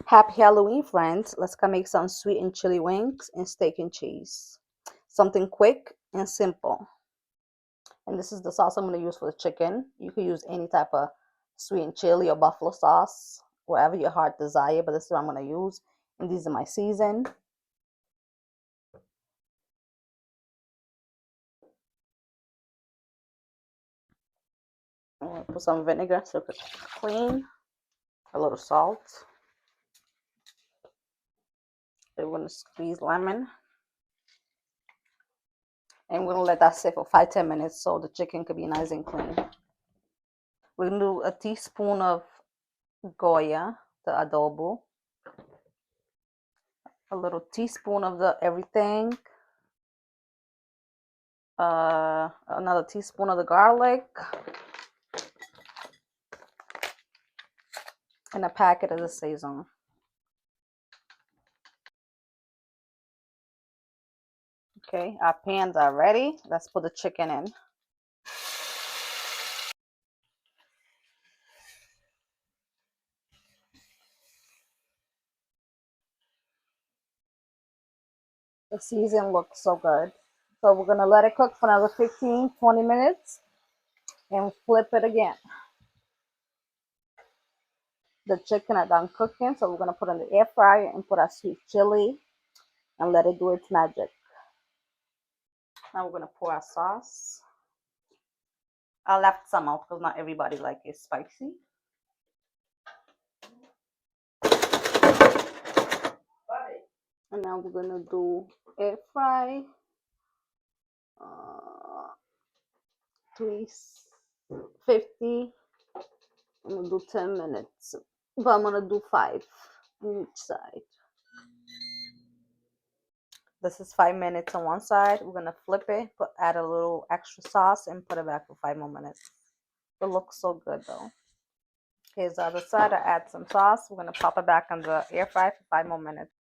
Happy Halloween, friends. Let's go make some sweet and chili wings and steak and cheese. Something quick and simple. And this is the sauce I'm going to use for the chicken. You can use any type of sweet and chili or buffalo sauce, whatever your heart desire, but this is what I'm going to use. And these are my season. I'm going to put some vinegar so it's clean. A little salt. Then we're going to squeeze lemon. And we're going to let that sit for 5-10 minutes so the chicken could be nice and clean. We're going to do a teaspoon of Goya, the adobo. A little teaspoon of the everything. Another teaspoon of the garlic. And a packet of the Saison. Okay, our pans are ready. Let's put the chicken in. The season looks so good. So we're going to let it cook for another 15-20 minutes and flip it again. The chicken are done cooking, so we're going to put it in the air fryer and put our sweet chili and let it do its magic. Now we're going to pour our sauce. I left some out because not everybody likes it spicy. And now we're going to do air fry. 350. I'm going to do 10 minutes. But I'm going to do 5 on each side. This is 5 minutes on one side. We're going to flip it, add a little extra sauce, and put it back for 5 more minutes. It looks so good though. Here's the other side. I add some sauce. We're going to pop it back on the air fry for 5 more minutes.